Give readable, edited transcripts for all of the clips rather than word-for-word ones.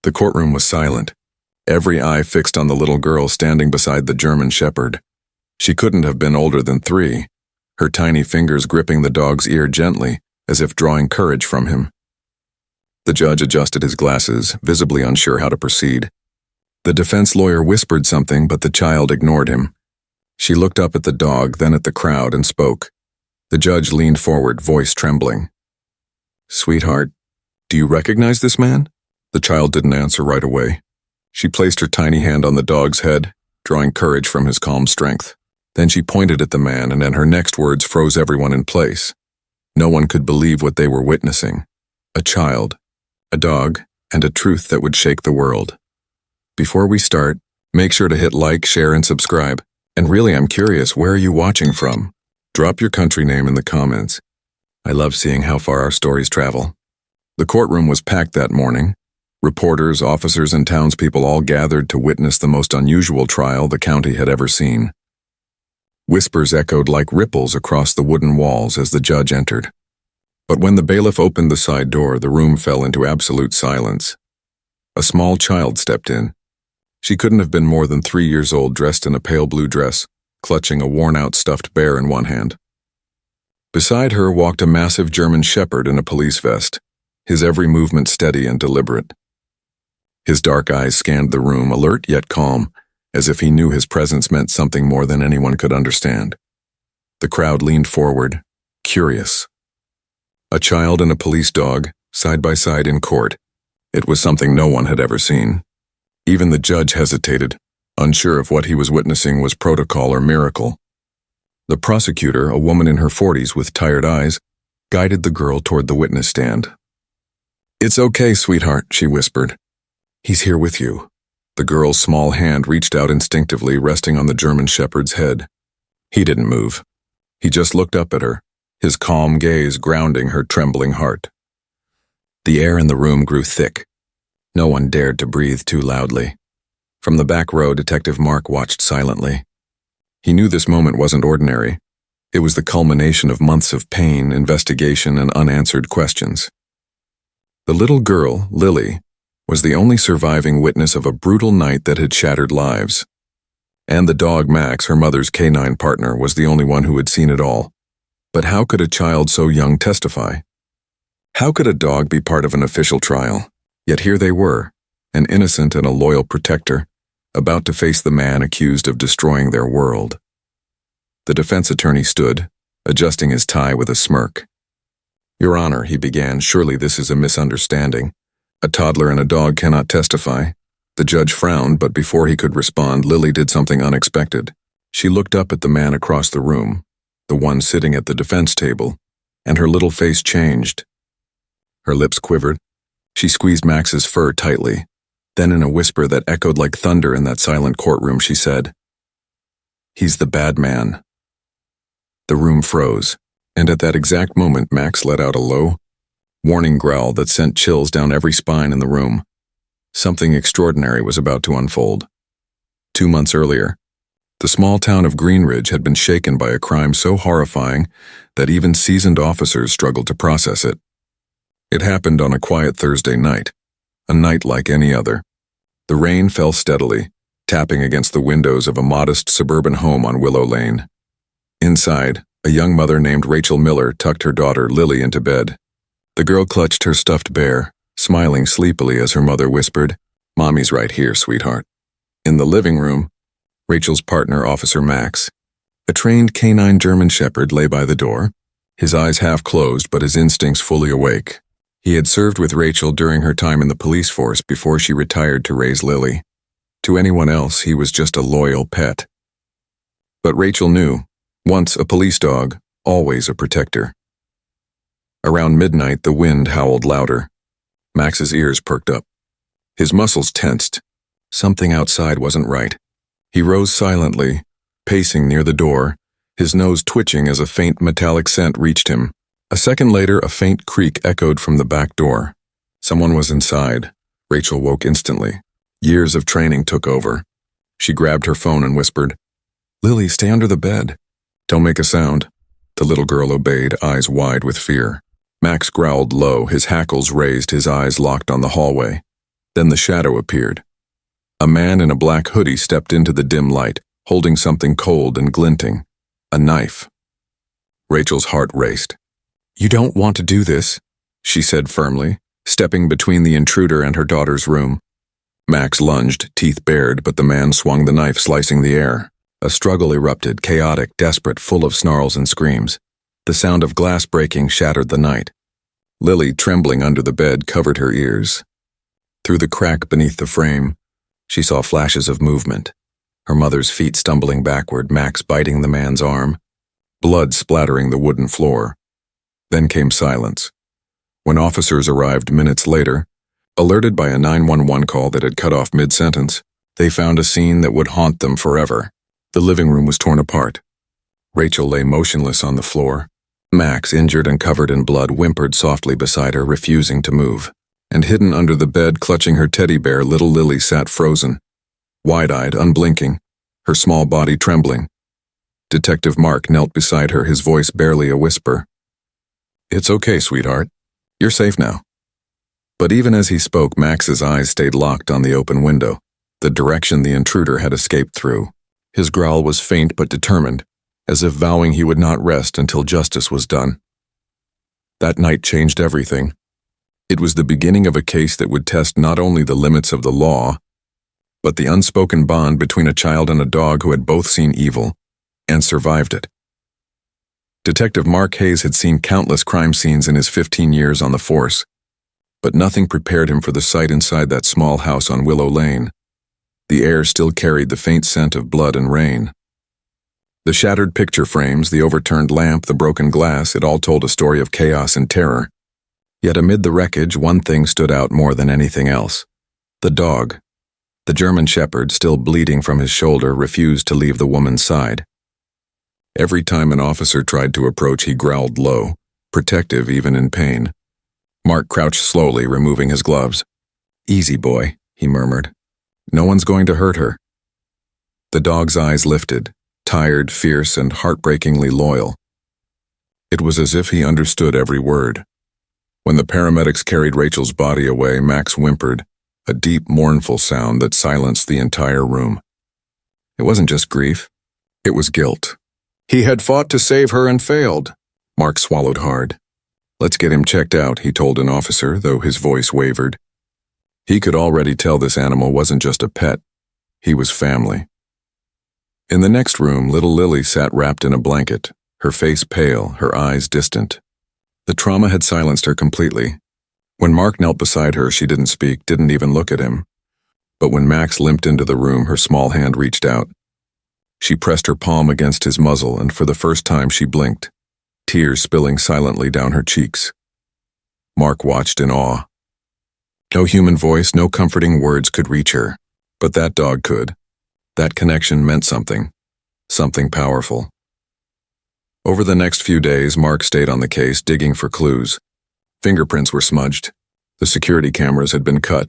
The courtroom was silent, every eye fixed on the little girl standing beside the German Shepherd. She couldn't have been older than 3, her tiny fingers gripping the dog's ear gently, as if drawing courage from him. The judge adjusted his glasses, visibly unsure how to proceed. The defense lawyer whispered something, but the child ignored him. She looked up at the dog, then at the crowd, and spoke. The judge leaned forward, voice trembling. "Sweetheart, do you recognize this man?" The child didn't answer right away. She placed her tiny hand on the dog's head, drawing courage from his calm strength. Then she pointed at the man, and then her next words froze everyone in place. No one could believe what they were witnessing. A child, a dog, and a truth that would shake the world. Before we start, make sure to hit like, share, and subscribe. And really, I'm curious, where are you watching from? Drop your country name in the comments. I love seeing how far our stories travel. The courtroom was packed that morning. Reporters, officers, and townspeople all gathered to witness the most unusual trial the county had ever seen. Whispers echoed like ripples across the wooden walls as the judge entered. But when the bailiff opened the side door, the room fell into absolute silence. A small child stepped in. She couldn't have been more than 3 years old, dressed in a pale blue dress, clutching a worn-out stuffed bear in one hand. Beside her walked a massive German Shepherd in a police vest, his every movement steady and deliberate. His dark eyes scanned the room, alert yet calm, as if he knew his presence meant something more than anyone could understand. The crowd leaned forward, curious. A child and a police dog, side by side in court. It was something no one had ever seen. Even the judge hesitated, unsure if what he was witnessing was protocol or miracle. The prosecutor, a woman in her 40s with tired eyes, guided the girl toward the witness stand. "It's okay, sweetheart," she whispered. "He's here with you." The girl's small hand reached out instinctively, resting on the German Shepherd's head. He didn't move. He just looked up at her, his calm gaze grounding her trembling heart. The air in the room grew thick. No one dared to breathe too loudly. From the back row, Detective Mark watched silently. He knew this moment wasn't ordinary. It was the culmination of months of pain, investigation, and unanswered questions. The little girl, Lily, was the only surviving witness of a brutal night that had shattered lives. And the dog Max, her mother's canine partner, was the only one who had seen it all. But how could a child so young testify? How could a dog be part of an official trial? Yet here they were, an innocent and a loyal protector, about to face the man accused of destroying their world. The defense attorney stood, adjusting his tie with a smirk. "Your Honor," he began, "surely this is a misunderstanding. A toddler and a dog cannot testify." The judge frowned, but before he could respond, Lily did something unexpected. She looked up at the man across the room, the one sitting at the defense table, and her little face changed. Her lips quivered. She squeezed Max's fur tightly. Then in a whisper that echoed like thunder in that silent courtroom, she said, "He's the bad man." The room froze, and at that exact moment Max let out a low, warning growl that sent chills down every spine in the room. Something extraordinary was about to unfold. 2 months earlier, the small town of Greenridge had been shaken by a crime so horrifying that even seasoned officers struggled to process it. It happened on a quiet Thursday night, a night like any other. The rain fell steadily, tapping against the windows of a modest suburban home on Willow Lane. Inside, a young mother named Rachel Miller tucked her daughter Lily into bed. The girl clutched her stuffed bear, smiling sleepily as her mother whispered, "Mommy's right here, sweetheart." In the living room, Rachel's partner, Officer Max, a trained canine German Shepherd, lay by the door, his eyes half closed but his instincts fully awake. He had served with Rachel during her time in the police force before she retired to raise Lily. To anyone else, he was just a loyal pet. But Rachel knew, once a police dog, always a protector. Around midnight, the wind howled louder. Max's ears perked up. His muscles tensed. Something outside wasn't right. He rose silently, pacing near the door, his nose twitching as a faint metallic scent reached him. A second later, a faint creak echoed from the back door. Someone was inside. Rachel woke instantly. Years of training took over. She grabbed her phone and whispered, "Lily, stay under the bed. Don't make a sound." The little girl obeyed, eyes wide with fear. Max growled low, his hackles raised, his eyes locked on the hallway. Then the shadow appeared. A man in a black hoodie stepped into the dim light, holding something cold and glinting. A knife. Rachel's heart raced. "You don't want to do this," she said firmly, stepping between the intruder and her daughter's room. Max lunged, teeth bared, but the man swung the knife, slicing the air. A struggle erupted, chaotic, desperate, full of snarls and screams. The sound of glass breaking shattered the night. Lily, trembling under the bed, covered her ears. Through the crack beneath the frame, she saw flashes of movement. Her mother's feet stumbling backward, Max biting the man's arm, blood splattering the wooden floor. Then came silence. When officers arrived minutes later, alerted by a 911 call that had cut off mid-sentence, they found a scene that would haunt them forever. The living room was torn apart. Rachel lay motionless on the floor. Max, injured and covered in blood, whimpered softly beside her, refusing to move. And hidden under the bed, clutching her teddy bear, little Lily sat frozen, wide-eyed, unblinking, her small body trembling. Detective Mark knelt beside her, his voice barely a whisper. "It's okay, sweetheart. You're safe now." But even as he spoke, Max's eyes stayed locked on the open window, the direction the intruder had escaped through. His growl was faint but determined, as if vowing he would not rest until justice was done. That night changed everything. It was the beginning of a case that would test not only the limits of the law, but the unspoken bond between a child and a dog who had both seen evil and survived it. Detective Mark Hayes had seen countless crime scenes in his 15 years on the force, but nothing prepared him for the sight inside that small house on Willow Lane. The air still carried the faint scent of blood and rain. The shattered picture frames, the overturned lamp, the broken glass, it all told a story of chaos and terror. Yet amid the wreckage, one thing stood out more than anything else. The dog. The German Shepherd, still bleeding from his shoulder, refused to leave the woman's side. Every time an officer tried to approach, he growled low, protective even in pain. Mark crouched slowly, removing his gloves. "Easy, boy," he murmured. "No one's going to hurt her." The dog's eyes lifted, tired, fierce, and heartbreakingly loyal. It was as if he understood every word. When the paramedics carried Rachel's body away, Max whimpered, a deep, mournful sound that silenced the entire room. It wasn't just grief. It was guilt. He had fought to save her and failed. Mark swallowed hard. "Let's get him checked out," he told an officer, though his voice wavered. He could already tell this animal wasn't just a pet. He was family. In the next room, little Lily sat wrapped in a blanket, her face pale, her eyes distant. The trauma had silenced her completely. When Mark knelt beside her, she didn't speak, didn't even look at him. But when Max limped into the room, her small hand reached out. She pressed her palm against his muzzle, and for the first time she blinked, tears spilling silently down her cheeks. Mark watched in awe. No human voice, no comforting words could reach her, but that dog could. That connection meant something powerful. Over the next few days, Mark stayed on the case, digging for clues. Fingerprints were smudged. The security cameras had been cut.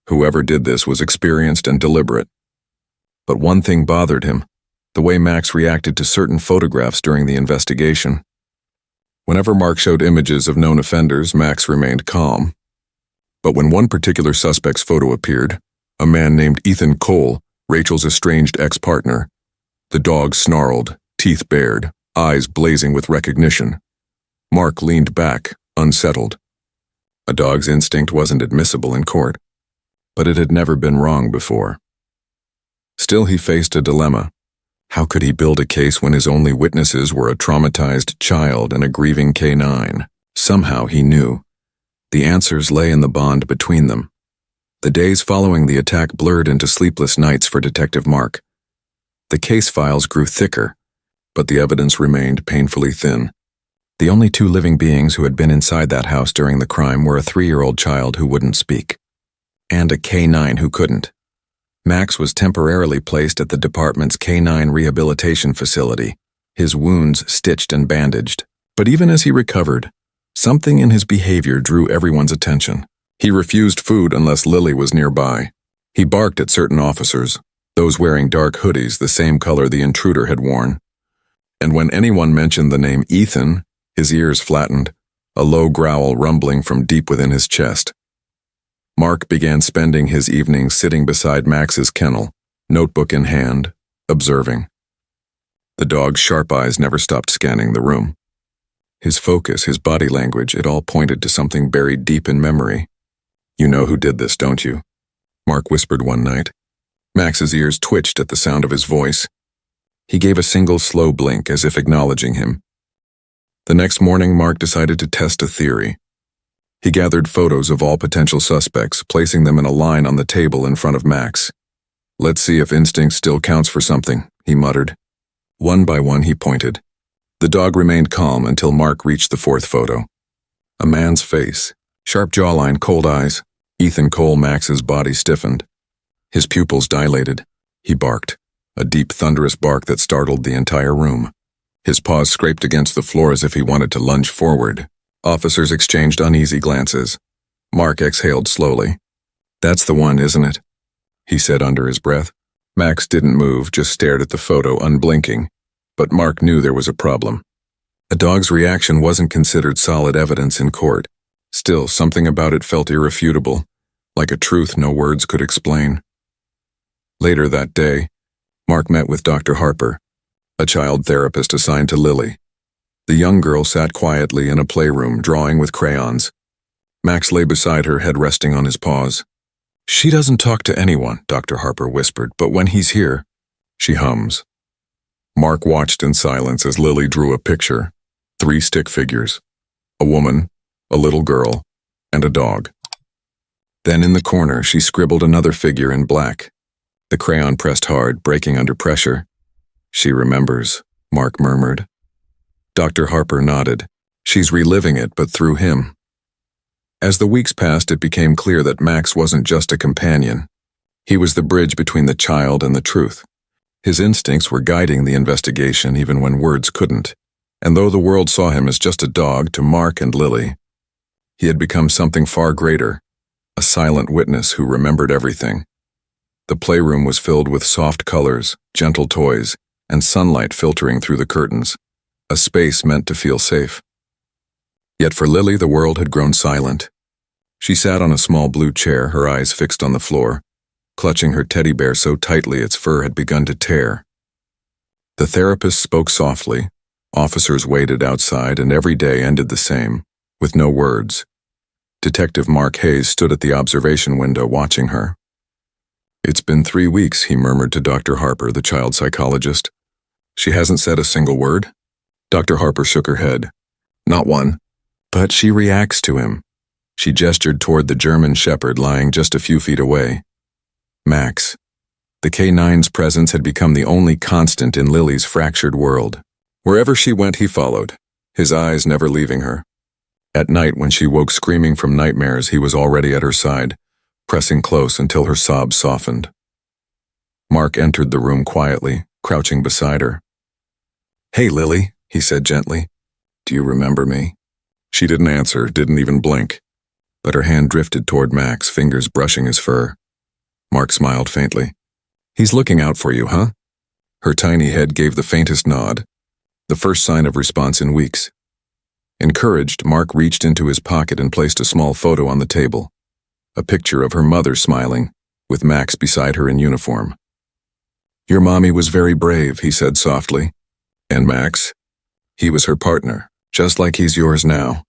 Whoever did this was experienced and deliberate. But one thing bothered him, the way Max reacted to certain photographs during the investigation. Whenever Mark showed images of known offenders, Max remained calm. But when one particular suspect's photo appeared, a man named Ethan Cole, Rachel's estranged ex-partner, the dog snarled, teeth bared, eyes blazing with recognition. Mark leaned back, unsettled. A dog's instinct wasn't admissible in court, but it had never been wrong before. Still, he faced a dilemma. How could he build a case when his only witnesses were a traumatized child and a grieving K9? Somehow he knew. The answers lay in the bond between them. The days following the attack blurred into sleepless nights for Detective Mark. The case files grew thicker, but the evidence remained painfully thin. The only two living beings who had been inside that house during the crime were a 3-year-old child who wouldn't speak, and a K9 who couldn't. Max was temporarily placed at the department's K9 rehabilitation facility, his wounds stitched and bandaged. But even as he recovered, something in his behavior drew everyone's attention. He refused food unless Lily was nearby. He barked at certain officers, those wearing dark hoodies, the same color the intruder had worn. And when anyone mentioned the name Ethan, his ears flattened, a low growl rumbling from deep within his chest. Mark began spending his evenings sitting beside Max's kennel, notebook in hand, observing. The dog's sharp eyes never stopped scanning the room. His focus, his body language, it all pointed to something buried deep in memory. "You know who did this, don't you?" Mark whispered one night. Max's ears twitched at the sound of his voice. He gave a single slow blink as if acknowledging him. The next morning, Mark decided to test a theory. He gathered photos of all potential suspects, placing them in a line on the table in front of Max. "Let's see if instinct still counts for something," he muttered. One by one he pointed. The dog remained calm until Mark reached the fourth photo. A man's face, sharp jawline, cold eyes. Ethan Cole. Max's body stiffened. His pupils dilated. He barked, a deep, thunderous bark that startled the entire room. His paws scraped against the floor as if he wanted to lunge forward. Officers exchanged uneasy glances. Mark exhaled slowly. "That's the one, isn't it?" he said under his breath. Max didn't move, just stared at the photo, unblinking. But Mark knew there was a problem. A dog's reaction wasn't considered solid evidence in court. Still, something about it felt irrefutable, like a truth no words could explain. Later that day, Mark met with Dr. Harper, a child therapist assigned to Lily. The young girl sat quietly in a playroom, drawing with crayons. Max lay beside her, head resting on his paws. "She doesn't talk to anyone," Dr. Harper whispered, "but when he's here, she hums." Mark watched in silence as Lily drew a picture. 3 stick figures. A woman, a little girl, and a dog. Then in the corner, she scribbled another figure in black. The crayon pressed hard, breaking under pressure. "She remembers," Mark murmured. Dr. Harper nodded. "She's reliving it, but through him." As the weeks passed, it became clear that Max wasn't just a companion. He was the bridge between the child and the truth. His instincts were guiding the investigation even when words couldn't. And though the world saw him as just a dog to Mark and Lily, he had become something far greater, a silent witness who remembered everything. The playroom was filled with soft colors, gentle toys, and sunlight filtering through the curtains, a space meant to feel safe. Yet for Lily, the world had grown silent. She sat on a small blue chair, her eyes fixed on the floor, clutching her teddy bear so tightly its fur had begun to tear. The therapist spoke softly, officers waited outside, and every day ended the same, with no words. Detective Mark Hayes stood at the observation window watching her. "It's been 3 weeks," he murmured to Dr. Harper, the child psychologist. "She hasn't said a single word?" Dr. Harper shook her head. "Not one. But she reacts to him." She gestured toward the German Shepherd lying just a few feet away. Max. The K9's presence had become the only constant in Lily's fractured world. Wherever she went, he followed, his eyes never leaving her. At night, when she woke screaming from nightmares, he was already at her side, pressing close until her sobs softened. Mark entered the room quietly, crouching beside her. "Hey, Lily," he said gently. "Do you remember me?" She didn't answer, didn't even blink. But her hand drifted toward Max, fingers brushing his fur. Mark smiled faintly. "He's looking out for you, huh?" Her tiny head gave the faintest nod, the first sign of response in weeks. Encouraged, Mark reached into his pocket and placed a small photo on the table. A picture of her mother smiling, with Max beside her in uniform. "Your mommy was very brave," he said softly. "And Max? He was her partner, just like he's yours now."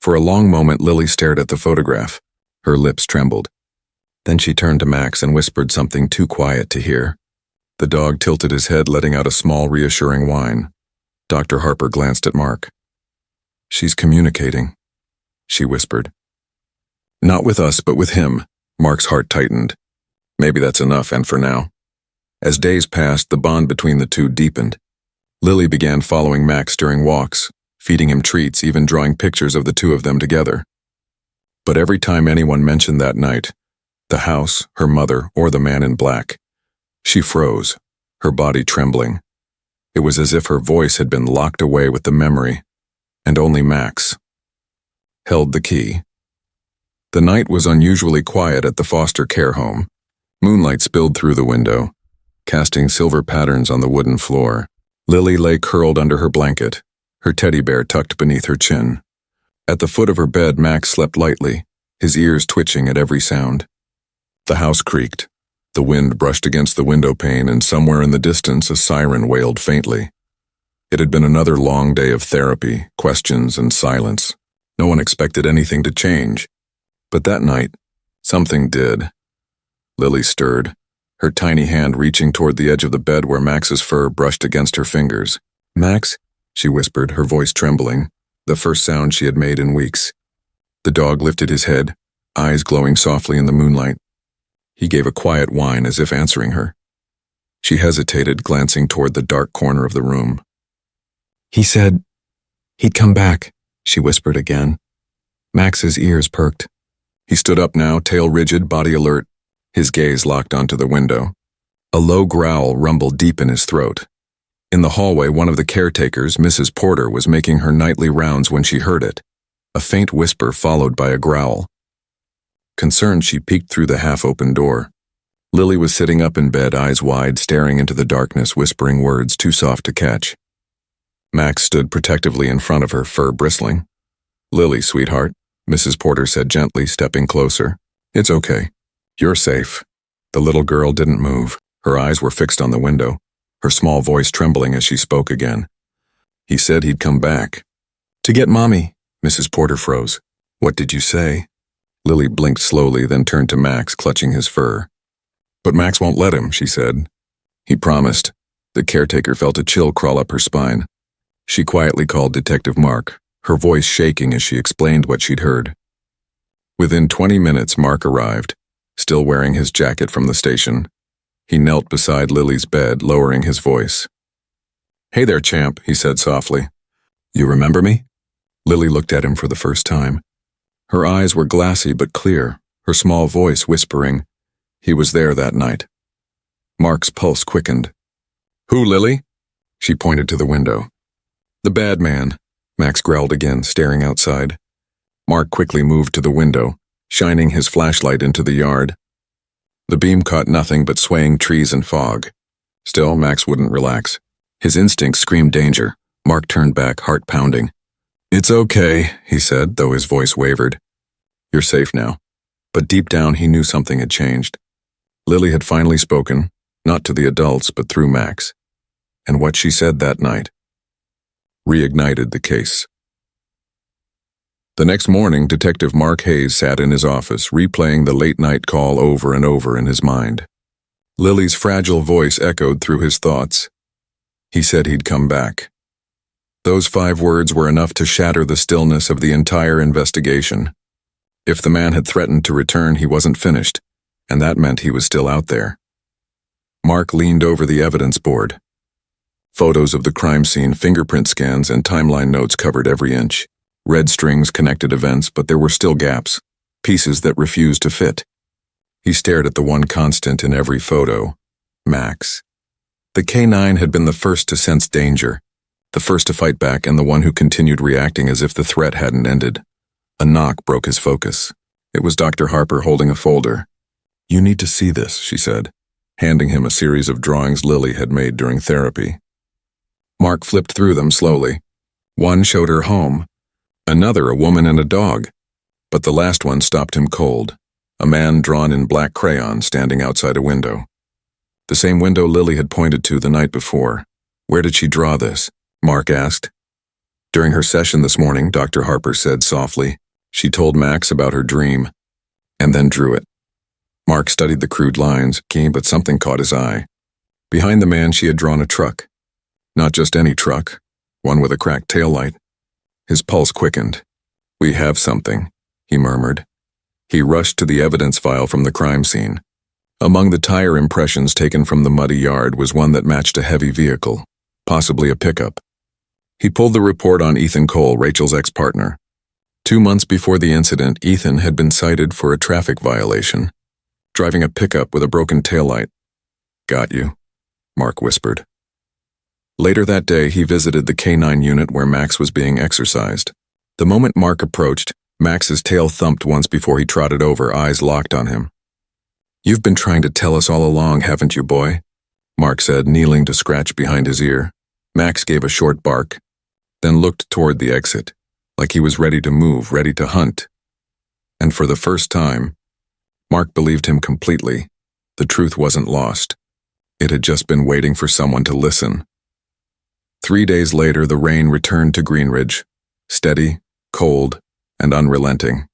For a long moment, Lily stared at the photograph. Her lips trembled. Then she turned to Max and whispered something too quiet to hear. The dog tilted his head, letting out a small, reassuring whine. Dr. Harper glanced at Mark. "She's communicating," she whispered. "Not with us, but with him." Mark's heart tightened. Maybe that's enough, and for now. As days passed, the bond between the two deepened. Lily began following Max during walks, feeding him treats, even drawing pictures of the two of them together. But every time anyone mentioned that night, the house, her mother, or the man in black, she froze, her body trembling. It was as if her voice had been locked away with the memory, and only Max held the key. The night was unusually quiet at the foster care home. Moonlight spilled through the window, casting silver patterns on the wooden floor. Lily lay curled under her blanket, her teddy bear tucked beneath her chin. At the foot of her bed, Max slept lightly, his ears twitching at every sound. The house creaked. The wind brushed against the window pane, and somewhere in the distance a siren wailed faintly. It had been another long day of therapy, questions, and silence. No one expected anything to change. But that night, something did. Lily stirred, her tiny hand reaching toward the edge of the bed where Max's fur brushed against her fingers. "Max?" she whispered, her voice trembling, the first sound she had made in weeks. The dog lifted his head, eyes glowing softly in the moonlight. He gave a quiet whine as if answering her. She hesitated, glancing toward the dark corner of the room. "He said he'd come back," she whispered again. Max's ears perked. He stood up now, tail rigid, body alert, his gaze locked onto the window. A low growl rumbled deep in his throat. In the hallway, one of the caretakers, Mrs. Porter, was making her nightly rounds when she heard it. A faint whisper followed by a growl. Concerned, she peeked through the half-open door. Lily was sitting up in bed, eyes wide, staring into the darkness, whispering words too soft to catch. Max stood protectively in front of her, fur bristling. "Lily, sweetheart," Mrs. Porter said gently, stepping closer. "It's okay. You're safe." The little girl didn't move. Her eyes were fixed on the window, her small voice trembling as she spoke again. "He said he'd come back." "To get Mommy." Mrs. Porter froze. "What did you say?" Lily blinked slowly, then turned to Max, clutching his fur. "But Max won't let him," she said. "He promised." The caretaker felt a chill crawl up her spine. She quietly called Detective Mark, her voice shaking as she explained what she'd heard. Within 20 minutes, Mark arrived, still wearing his jacket from the station. He knelt beside Lily's bed, lowering his voice. "Hey there, champ," he said softly. "You remember me?" Lily looked at him for the first time. Her eyes were glassy but clear, her small voice whispering, "He was there that night." Mark's pulse quickened. "Who, Lily?" She pointed to the window. "The bad man," Max growled again, staring outside. Mark quickly moved to the window, shining his flashlight into the yard. The beam caught nothing but swaying trees and fog. Still, Max wouldn't relax. His instincts screamed danger. Mark turned back, heart pounding. "It's okay," he said, though his voice wavered. "You're safe now." But deep down, he knew something had changed. Lily had finally spoken, not to the adults, but through Max. And what she said that night reignited the case. The next morning, Detective Mark Hayes sat in his office, replaying the late-night call over and over in his mind. Lily's fragile voice echoed through his thoughts. He said he'd come back. Those 5 words were enough to shatter the stillness of the entire investigation. If the man had threatened to return, he wasn't finished, and that meant he was still out there. Mark leaned over the evidence board. Photos of the crime scene, fingerprint scans, and timeline notes covered every inch. Red strings connected events, but there were still gaps, pieces that refused to fit. He stared at the one constant in every photo, Max. The K9 had been the first to sense danger, the first to fight back, and the one who continued reacting as if the threat hadn't ended. A knock broke his focus. It was Dr. Harper holding a folder. "You need to see this," she said, handing him a series of drawings Lily had made during therapy. Mark flipped through them slowly. One showed her home, another a woman and a dog, but the last one stopped him cold, a man drawn in black crayon standing outside a window. The same window Lily had pointed to the night before. "Where did she draw this?" Mark asked. "During her session this morning," Dr. Harper said softly. "She told Max about her dream, and then drew it." Mark studied the crude lines, but something caught his eye. Behind the man she had drawn a truck. Not just any truck, one with a cracked taillight. His pulse quickened. "We have something," he murmured. He rushed to the evidence file from the crime scene. Among the tire impressions taken from the muddy yard was one that matched a heavy vehicle, possibly a pickup. He pulled the report on Ethan Cole, Rachel's ex-partner. 2 months before the incident, Ethan had been cited for a traffic violation, driving a pickup with a broken taillight. "Got you," Mark whispered. Later that day, he visited the K9 unit where Max was being exercised. The moment Mark approached, Max's tail thumped once before he trotted over, eyes locked on him. "You've been trying to tell us all along, haven't you, boy?" Mark said, kneeling to scratch behind his ear. Max gave a short bark, then looked toward the exit, like he was ready to move, ready to hunt. And for the first time, Mark believed him completely. The truth wasn't lost. It had just been waiting for someone to listen. 3 days later, the rain returned to Greenridge, steady, cold, and unrelenting.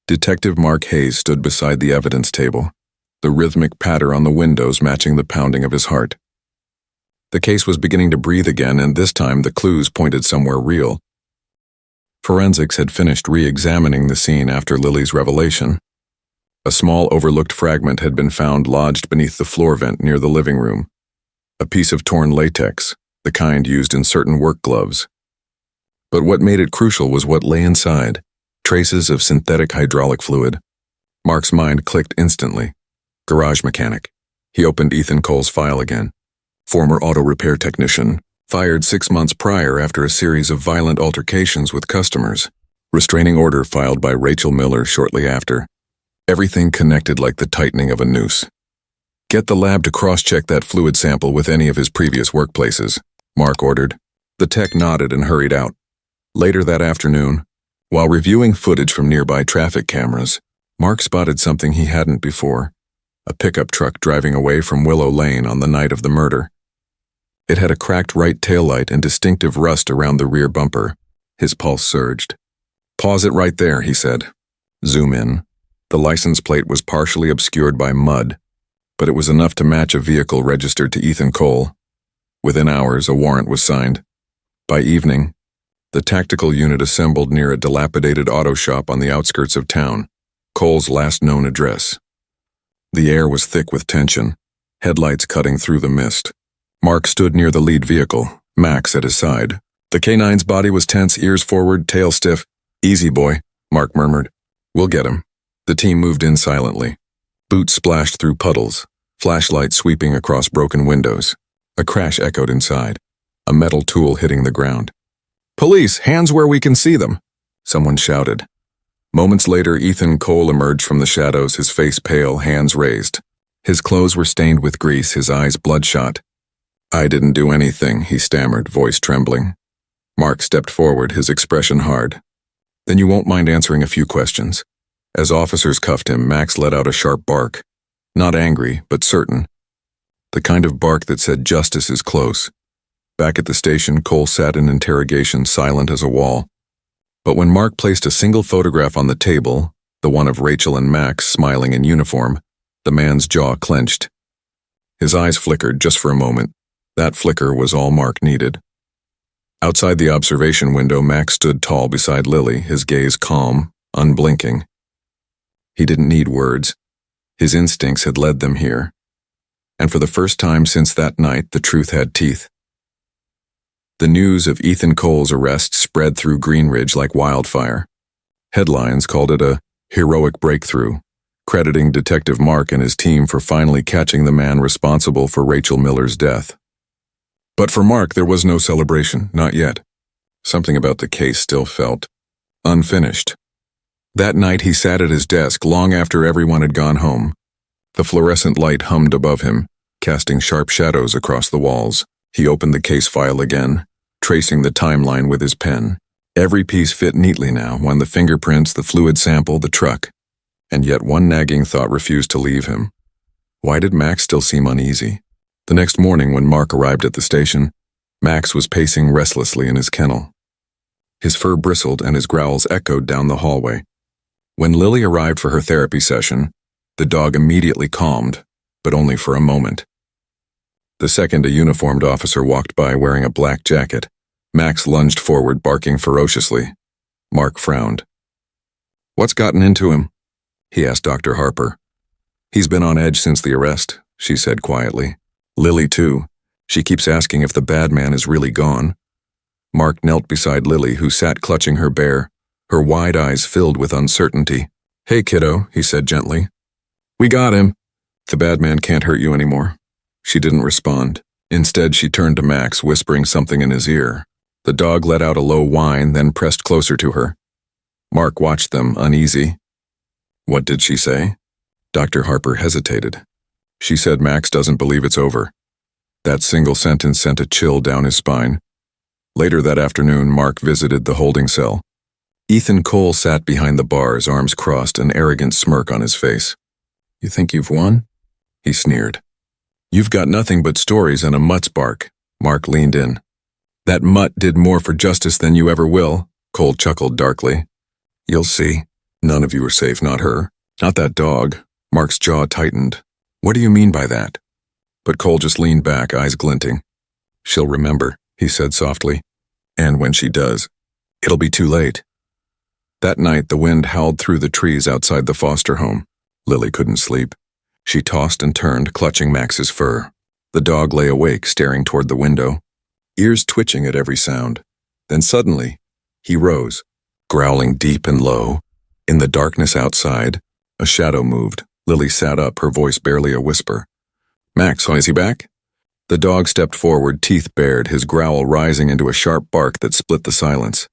Detective Mark Hayes stood beside the evidence table, the rhythmic patter on the windows matching the pounding of his heart. The case was beginning to breathe again, and this time the clues pointed somewhere real. Forensics had finished re-examining the scene after Lily's revelation. A small overlooked fragment had been found lodged beneath the floor vent near the living room. A piece of torn latex, the kind used in certain work gloves. But what made it crucial was what lay inside, traces of synthetic hydraulic fluid. Mark's mind clicked instantly. Garage mechanic. He opened Ethan Cole's file again. Former auto repair technician, fired 6 months prior after a series of violent altercations with customers. Restraining order filed by Rachel Miller shortly after. Everything connected like the tightening of a noose. Get the lab to cross-check that fluid sample with any of his previous workplaces, Mark ordered. The tech nodded and hurried out. Later that afternoon, while reviewing footage from nearby traffic cameras, Mark spotted something he hadn't before. A pickup truck driving away from Willow Lane on the night of the murder. It had a cracked right taillight and distinctive rust around the rear bumper. His pulse surged. "Pause it right there," he said. Zoom in. The license plate was partially obscured by mud, but it was enough to match a vehicle registered to Ethan Cole. Within hours, a warrant was signed. By evening, the tactical unit assembled near a dilapidated auto shop on the outskirts of town, Cole's last known address. The air was thick with tension, headlights cutting through the mist. Mark stood near the lead vehicle, Max at his side. The K-9's body was tense, ears forward, tail stiff. "Easy, boy," Mark murmured. "We'll get him." The team moved in silently. Boots splashed through puddles, flashlights sweeping across broken windows. A crash echoed inside, a metal tool hitting the ground. "Police, hands where we can see them," someone shouted. Moments later, Ethan Cole emerged from the shadows, his face pale, hands raised. His clothes were stained with grease, his eyes bloodshot. "I didn't do anything," he stammered, voice trembling. Mark stepped forward, his expression hard. "Then you won't mind answering a few questions." As officers cuffed him, Max let out a sharp bark. Not angry, but certain. The kind of bark that said justice is close. Back at the station, Cole sat in interrogation, silent as a wall. But when Mark placed a single photograph on the table, the one of Rachel and Max smiling in uniform, the man's jaw clenched. His eyes flickered just for a moment. That flicker was all Mark needed. Outside the observation window, Max stood tall beside Lily, his gaze calm, unblinking. He didn't need words. His instincts had led them here. And for the first time since that night, the truth had teeth. The news of Ethan Cole's arrest spread through Greenridge like wildfire. Headlines called it a heroic breakthrough, crediting Detective Mark and his team for finally catching the man responsible for Rachel Miller's death. But for Mark, there was no celebration, not yet. Something about the case still felt unfinished. That night he sat at his desk long after everyone had gone home. The fluorescent light hummed above him, casting sharp shadows across the walls. He opened the case file again, tracing the timeline with his pen. Every piece fit neatly now, the fingerprints, the fluid sample, the truck. And yet one nagging thought refused to leave him. Why did Max still seem uneasy? The next morning when Mark arrived at the station, Max was pacing restlessly in his kennel. His fur bristled and his growls echoed down the hallway. When Lily arrived for her therapy session, the dog immediately calmed, but only for a moment. The second a uniformed officer walked by wearing a black jacket, Max lunged forward, barking ferociously. Mark frowned. "What's gotten into him?" he asked Dr. Harper. "He's been on edge since the arrest," she said quietly. "Lily, too. She keeps asking if the bad man is really gone." Mark knelt beside Lily, who sat clutching her bear, her wide eyes filled with uncertainty. "Hey, kiddo," he said gently. "We got him. The bad man can't hurt you anymore." She didn't respond. Instead, she turned to Max, whispering something in his ear. The dog let out a low whine, then pressed closer to her. Mark watched them, uneasy. "What did she say?" Dr. Harper hesitated. "She said Max doesn't believe it's over." That single sentence sent a chill down his spine. Later that afternoon, Mark visited the holding cell. Ethan Cole sat behind the bar, his arms crossed, an arrogant smirk on his face. "You think you've won?" he sneered. "You've got nothing but stories and a mutt's bark." Mark leaned in. "That mutt did more for justice than you ever will," Cole chuckled darkly. "You'll see. None of you are safe, not her. Not that dog." Mark's jaw tightened. "What do you mean by that?" But Cole just leaned back, eyes glinting. "She'll remember," he said softly. "And when she does, it'll be too late." That night, the wind howled through the trees outside the foster home. Lily couldn't sleep. She tossed and turned, clutching Max's fur. The dog lay awake, staring toward the window, ears twitching at every sound. Then suddenly, he rose, growling deep and low. In the darkness outside, a shadow moved. Lily sat up, her voice barely a whisper. "Max, is he back?" The dog stepped forward, teeth bared, his growl rising into a sharp bark that split the silence.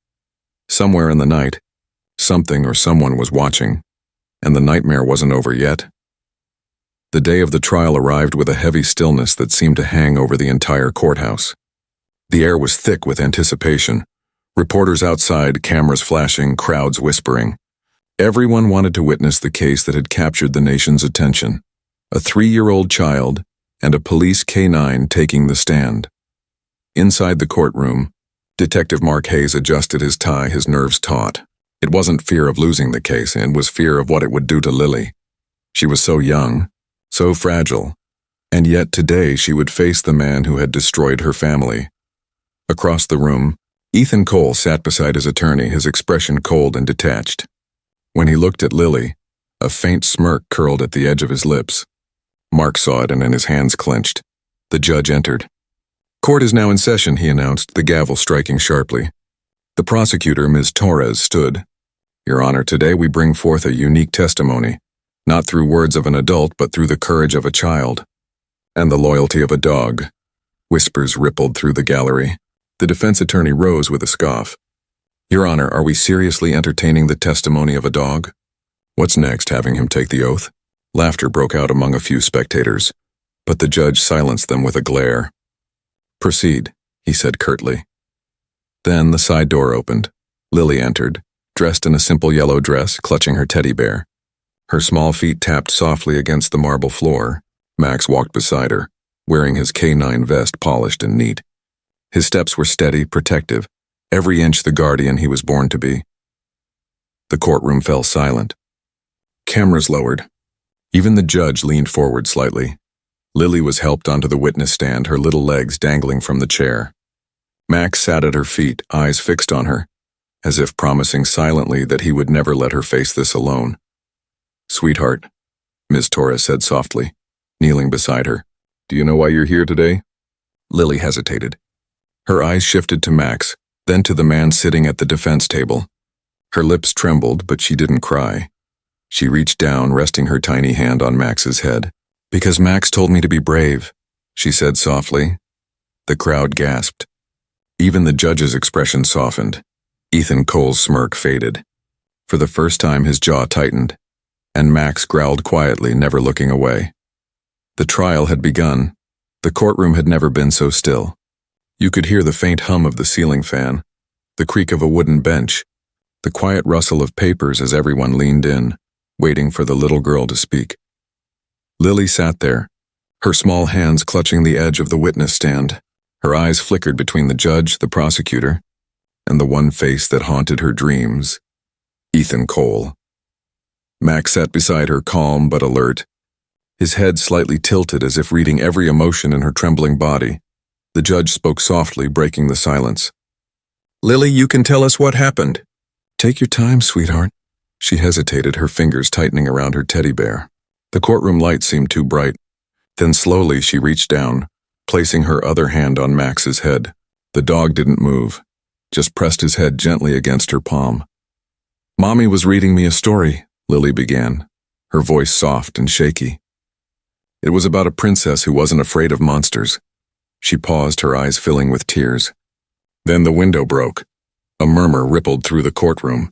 Somewhere in the night, something or someone was watching, and the nightmare wasn't over yet. The day of the trial arrived with a heavy stillness that seemed to hang over the entire courthouse. The air was thick with anticipation. Reporters outside, cameras flashing, crowds whispering. Everyone wanted to witness the case that had captured the nation's attention. A 3-year-old child and a police K-9 taking the stand. Inside the courtroom, Detective Mark Hayes adjusted his tie, his nerves taut. It wasn't fear of losing the case, it was fear of what it would do to Lily. She was so young, so fragile, and yet today she would face the man who had destroyed her family. Across the room, Ethan Cole sat beside his attorney, his expression cold and detached. When he looked at Lily, a faint smirk curled at the edge of his lips. Mark saw it and then his hands clenched. The judge entered. "Court is now in session," he announced, the gavel striking sharply. The prosecutor, Ms. Torres, stood. "Your Honor, today we bring forth a unique testimony, not through words of an adult, but through the courage of a child. And the loyalty of a dog." Whispers rippled through the gallery. The defense attorney rose with a scoff. "Your Honor, are we seriously entertaining the testimony of a dog? What's next, having him take the oath?" Laughter broke out among a few spectators, but the judge silenced them with a glare. "Proceed," he said curtly. Then the side door opened. Lily entered, dressed in a simple yellow dress, clutching her teddy bear. Her small feet tapped softly against the marble floor. Max walked beside her, wearing his K-9 vest polished and neat. His steps were steady, protective, every inch the guardian he was born to be. The courtroom fell silent. Cameras lowered. Even the judge leaned forward slightly. Lily was helped onto the witness stand, her little legs dangling from the chair. Max sat at her feet, eyes fixed on her, as if promising silently that he would never let her face this alone. "Sweetheart," Ms. Torres said softly, kneeling beside her, "do you know why you're here today?" Lily hesitated. Her eyes shifted to Max, then to the man sitting at the defense table. Her lips trembled, but she didn't cry. She reached down, resting her tiny hand on Max's head. "Because Max told me to be brave," she said softly. The crowd gasped. Even the judge's expression softened. Ethan Cole's smirk faded. For the first time, his jaw tightened, and Max growled quietly, never looking away. The trial had begun. The courtroom had never been so still. You could hear the faint hum of the ceiling fan, the creak of a wooden bench, the quiet rustle of papers as everyone leaned in, waiting for the little girl to speak. Lily sat there, her small hands clutching the edge of the witness stand. Her eyes flickered between the judge, the prosecutor, and the one face that haunted her dreams, Ethan Cole. Max sat beside her, calm but alert, his head slightly tilted as if reading every emotion in her trembling body. The judge spoke softly, breaking the silence. "Lily, you can tell us what happened." "Take your time, sweetheart." She hesitated, her fingers tightening around her teddy bear. The courtroom light seemed too bright. Then slowly she reached down, placing her other hand on Max's head. The dog didn't move, just pressed his head gently against her palm. "Mommy was reading me a story," Lily began, her voice soft and shaky. It was about a princess who wasn't afraid of monsters. She paused, her eyes filling with tears. Then the window broke. A murmur rippled through the courtroom.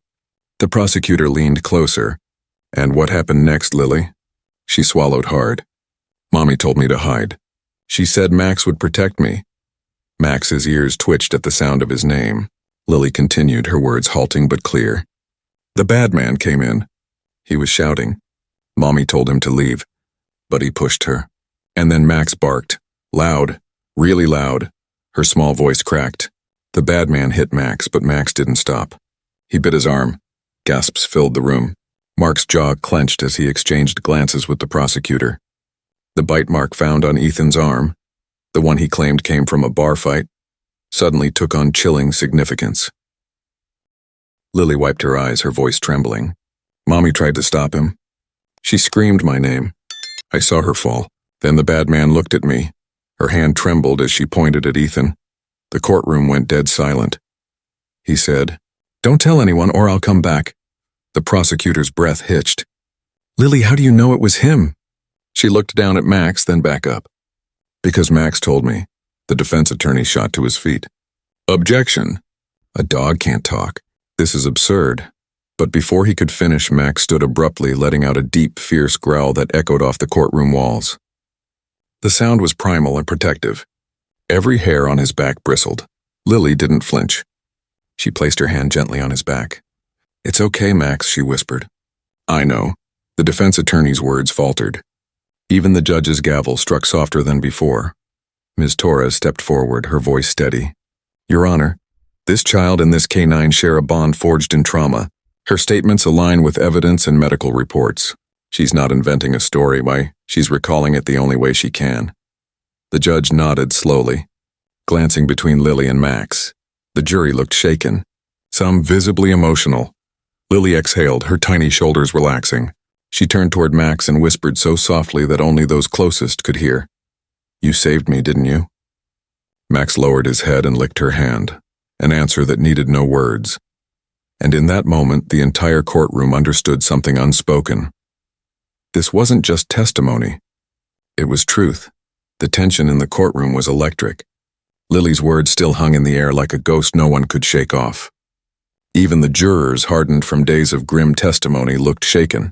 The prosecutor leaned closer. "And what happened next, Lily?" She swallowed hard. "Mommy told me to hide. She said Max would protect me." Max's ears twitched at the sound of his name. Lily continued, her words halting but clear. The bad man came in. He was shouting. Mommy told him to leave, but he pushed her. And then Max barked. Loud, really loud. Her small voice cracked. The bad man hit Max, but Max didn't stop. He bit his arm. Gasps filled the room. Mark's jaw clenched as he exchanged glances with the prosecutor. The bite mark found on Ethan's arm, the one he claimed came from a bar fight, suddenly took on chilling significance. Lily wiped her eyes, her voice trembling. Mommy tried to stop him. She screamed my name. I saw her fall. Then the bad man looked at me. Her hand trembled as she pointed at Ethan. The courtroom went dead silent. He said, "Don't tell anyone or I'll come back." The prosecutor's breath hitched. "Lily, how do you know it was him?" She looked down at Max, then back up. "Because Max told me." The defense attorney shot to his feet. "Objection. A dog can't talk. This is absurd." But before he could finish, Max stood abruptly, letting out a deep, fierce growl that echoed off the courtroom walls. The sound was primal and protective. Every hair on his back bristled. Lily didn't flinch. She placed her hand gently on his back. "It's okay, Max," she whispered. "I know." The defense attorney's words faltered. Even the judge's gavel struck softer than before. Ms. Torres stepped forward, her voice steady. "Your Honor, this child and this K-9 share a bond forged in trauma. Her statements align with evidence and medical reports. She's not inventing a story, she's recalling it the only way she can." The judge nodded slowly, glancing between Lily and Max. The jury looked shaken, some visibly emotional. Lily exhaled, her tiny shoulders relaxing. She turned toward Max and whispered so softly that only those closest could hear. "You saved me, didn't you?" Max lowered his head and licked her hand, an answer that needed no words. And in that moment, the entire courtroom understood something unspoken. This wasn't just testimony. It was truth. The tension in the courtroom was electric. Lily's words still hung in the air like a ghost no one could shake off. Even the jurors, hardened from days of grim testimony, looked shaken.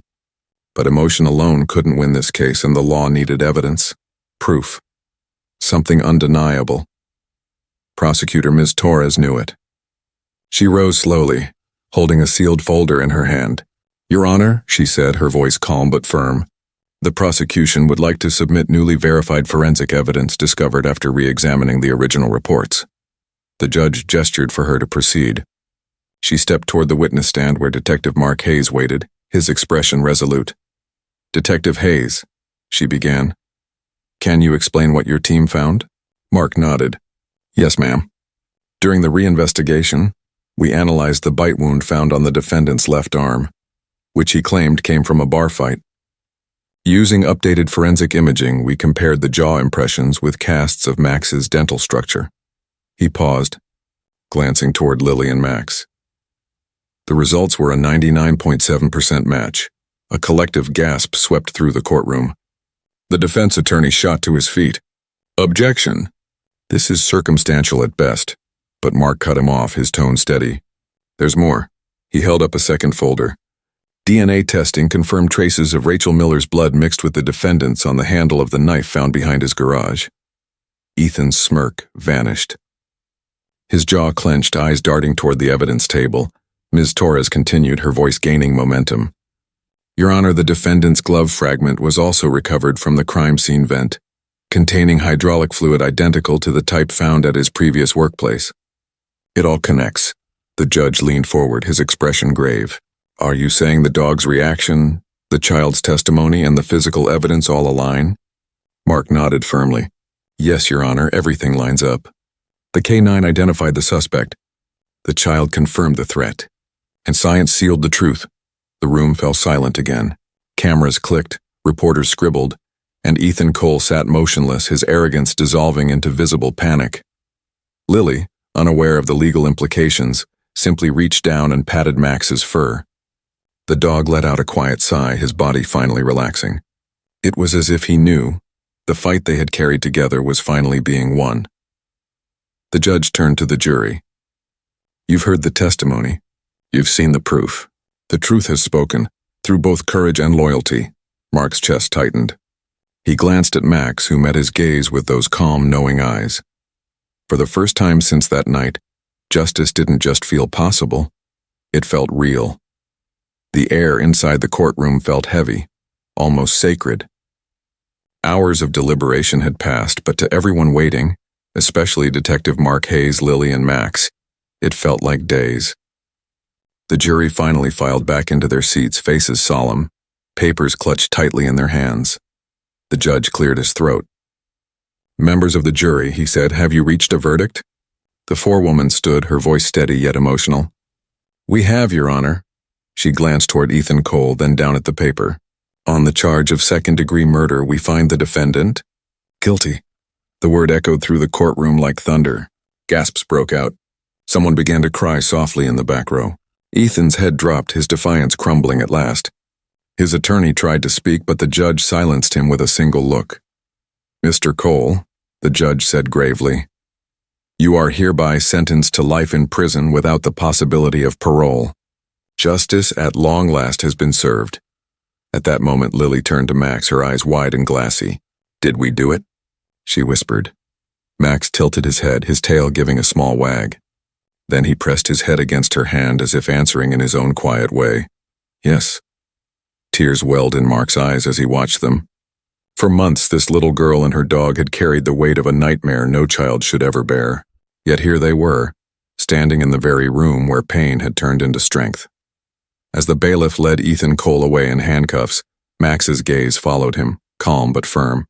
But emotion alone couldn't win this case, and the law needed evidence. Proof. Something undeniable. Prosecutor Ms. Torres knew it. She rose slowly, holding a sealed folder in her hand. "Your Honor," she said, her voice calm but firm, "the prosecution would like to submit newly verified forensic evidence discovered after re-examining the original reports." The judge gestured for her to proceed. She stepped toward the witness stand where Detective Mark Hayes waited, his expression resolute. "Detective Hayes," she began, "can you explain what your team found?" Mark nodded. "Yes, ma'am. During the reinvestigation, we analyzed the bite wound found on the defendant's left arm, which he claimed came from a bar fight. Using updated forensic imaging, we compared the jaw impressions with casts of Max's dental structure." He paused, glancing toward Lily and Max. The results were a 99.7% match. A collective gasp swept through the courtroom. The defense attorney shot to his feet. "Objection. This is circumstantial at best." But Mark cut him off, his tone steady. "There's more." He held up a second folder. DNA testing confirmed traces of Rachel Miller's blood mixed with the defendant's on the handle of the knife found behind his garage. Ethan's smirk vanished. His jaw clenched, eyes darting toward the evidence table. Ms. Torres continued, her voice gaining momentum. "Your Honor, the defendant's glove fragment was also recovered from the crime scene vent, containing hydraulic fluid identical to the type found at his previous workplace." "It all connects." The judge leaned forward, his expression grave. "Are you saying the dog's reaction, the child's testimony, and the physical evidence all align?" Mark nodded firmly. "Yes, Your Honor, everything lines up. The K-9 identified the suspect. The child confirmed the threat. And science sealed the truth." The room fell silent again. Cameras clicked, reporters scribbled, and Ethan Cole sat motionless, his arrogance dissolving into visible panic. Lily, unaware of the legal implications, simply reached down and patted Max's fur. The dog let out a quiet sigh, his body finally relaxing. It was as if he knew the fight they had carried together was finally being won. The judge turned to the jury. "You've heard the testimony. You've seen the proof. The truth has spoken, through both courage and loyalty." Mark's chest tightened. He glanced at Max, who met his gaze with those calm, knowing eyes. For the first time since that night, justice didn't just feel possible, it felt real. The air inside the courtroom felt heavy, almost sacred. Hours of deliberation had passed, but to everyone waiting, especially Detective Mark Hayes, Lily, and Max, it felt like days. The jury finally filed back into their seats, faces solemn, papers clutched tightly in their hands. The judge cleared his throat. "Members of the jury," he said, "have you reached a verdict?" The forewoman stood, her voice steady yet emotional. "We have, Your Honor." She glanced toward Ethan Cole, then down at the paper. "On the charge of second-degree murder, we find the defendant guilty." The word echoed through the courtroom like thunder. Gasps broke out. Someone began to cry softly in the back row. Ethan's head dropped, his defiance crumbling at last. His attorney tried to speak, but the judge silenced him with a single look. "Mr. Cole," the judge said gravely, "you are hereby sentenced to life in prison without the possibility of parole. Justice at long last has been served." At that moment, Lily turned to Max, her eyes wide and glassy. "Did we do it?" she whispered. Max tilted his head, his tail giving a small wag. Then he pressed his head against her hand as if answering in his own quiet way. "Yes." Tears welled in Mark's eyes as he watched them. For months, this little girl and her dog had carried the weight of a nightmare no child should ever bear. Yet here they were, standing in the very room where pain had turned into strength. As the bailiff led Ethan Cole away in handcuffs, Max's gaze followed him, calm but firm.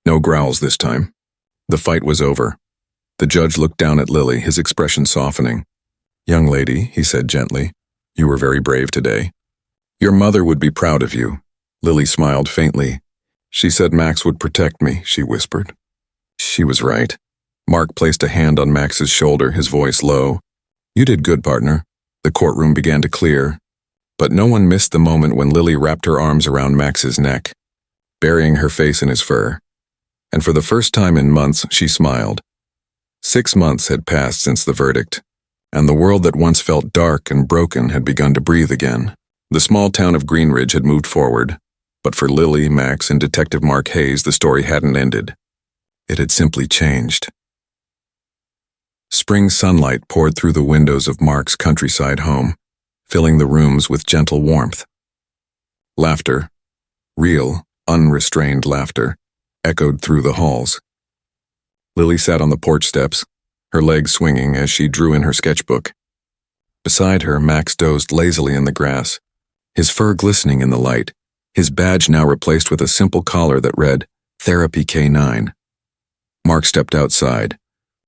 No growls this time. The fight was over. The judge looked down at Lily, his expression softening. "Young lady," he said gently, "you were very brave today. Your mother would be proud of you." Lily smiled faintly. "She said Max would protect me," she whispered. She was right. Mark placed a hand on Max's shoulder, his voice low. "You did good, partner." The courtroom began to clear. But no one missed the moment when Lily wrapped her arms around Max's neck, burying her face in his fur. And for the first time in months, she smiled. 6 months had passed since the verdict, and the world that once felt dark and broken had begun to breathe again. The small town of Greenridge had moved forward, but for Lily, Max, and Detective Mark Hayes, the story hadn't ended. It had simply changed. Spring sunlight poured through the windows of Mark's countryside home, filling the rooms with gentle warmth. Laughter, real, unrestrained laughter, echoed through the halls. Lily sat on the porch steps, her legs swinging as she drew in her sketchbook. Beside her, Max dozed lazily in the grass, his fur glistening in the light, his badge now replaced with a simple collar that read, "Therapy K9. Mark stepped outside,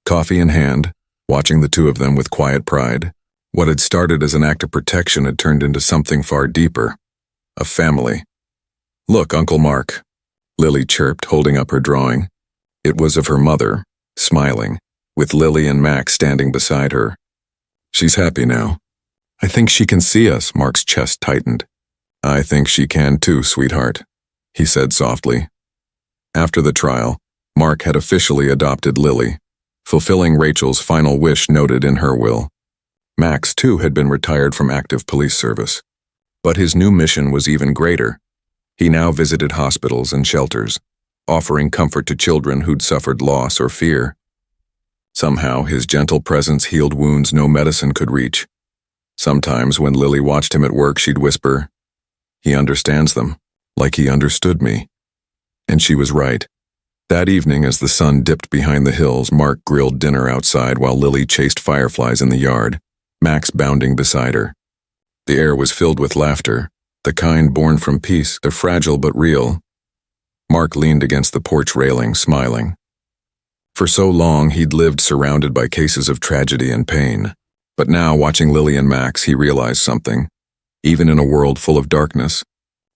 coffee in hand, watching the two of them with quiet pride. What had started as an act of protection had turned into something far deeper, a family. "Look, Uncle Mark," Lily chirped, holding up her drawing. It was of her mother, smiling, with Lily and Max standing beside her. "She's happy now." "I think she can see us," Mark's chest tightened. "I think she can too, sweetheart," he said softly. After the trial, Mark had officially adopted Lily, fulfilling Rachel's final wish noted in her will. Max, too, had been retired from active police service. But his new mission was even greater. He now visited hospitals and shelters, offering comfort to children who'd suffered loss or fear. Somehow, his gentle presence healed wounds no medicine could reach. Sometimes, when Lily watched him at work, she'd whisper, "He understands them, like he understood me." And she was right. That evening, as the sun dipped behind the hills, Mark grilled dinner outside while Lily chased fireflies in the yard, Max bounding beside her. The air was filled with laughter, the kind born from peace, the fragile but real. Mark leaned against the porch railing, smiling. For so long, he'd lived surrounded by cases of tragedy and pain. But now, watching Lily and Max, he realized something. Even in a world full of darkness,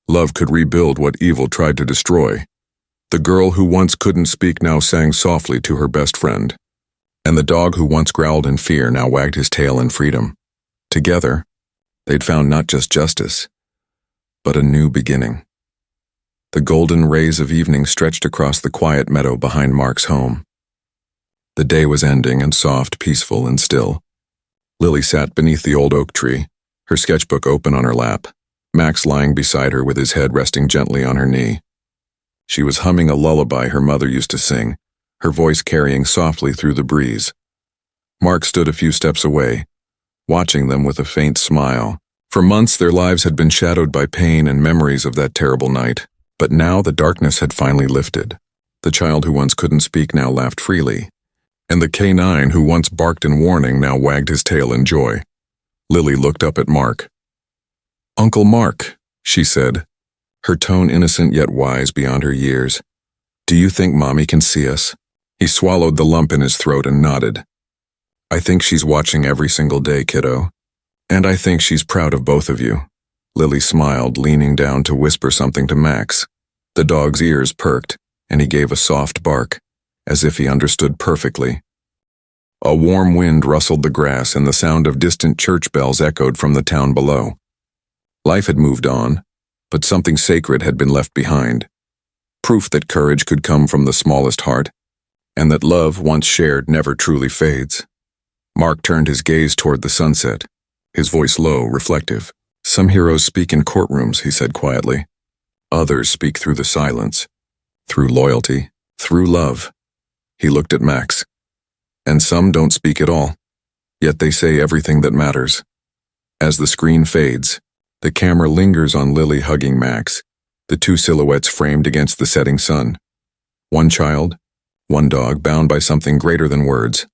love could rebuild what evil tried to destroy. The girl who once couldn't speak now sang softly to her best friend. And the dog who once growled in fear now wagged his tail in freedom. Together, they'd found not just justice, but a new beginning. The golden rays of evening stretched across the quiet meadow behind Mark's home. The day was ending and soft, peaceful, and still. Lily sat beneath the old oak tree, her sketchbook open on her lap, Max lying beside her with his head resting gently on her knee. She was humming a lullaby her mother used to sing, her voice carrying softly through the breeze. Mark stood a few steps away, watching them with a faint smile, For months their lives had been shadowed by pain and memories of that terrible night, but now the darkness had finally lifted. The child who once couldn't speak now laughed freely, and the canine who once barked in warning now wagged his tail in joy. Lily looked up at Mark. "Uncle Mark," she said, her tone innocent yet wise beyond her years. "Do you think Mommy can see us?" He swallowed the lump in his throat and nodded. "I think she's watching every single day, kiddo. And I think she's proud of both of you." Lily smiled, leaning down to whisper something to Max. The dog's ears perked, and he gave a soft bark, as if he understood perfectly. A warm wind rustled the grass and the sound of distant church bells echoed from the town below. Life had moved on, but something sacred had been left behind. Proof that courage could come from the smallest heart, and that love once shared never truly fades. Mark turned his gaze toward the sunset, his voice low, reflective. "Some heroes speak in courtrooms," he said quietly. "Others speak through the silence, through loyalty, through love." He looked at Max. "And some don't speak at all, yet they say everything that matters." As the screen fades, the camera lingers on Lily hugging Max, the two silhouettes framed against the setting sun. One child, one dog bound by something greater than words.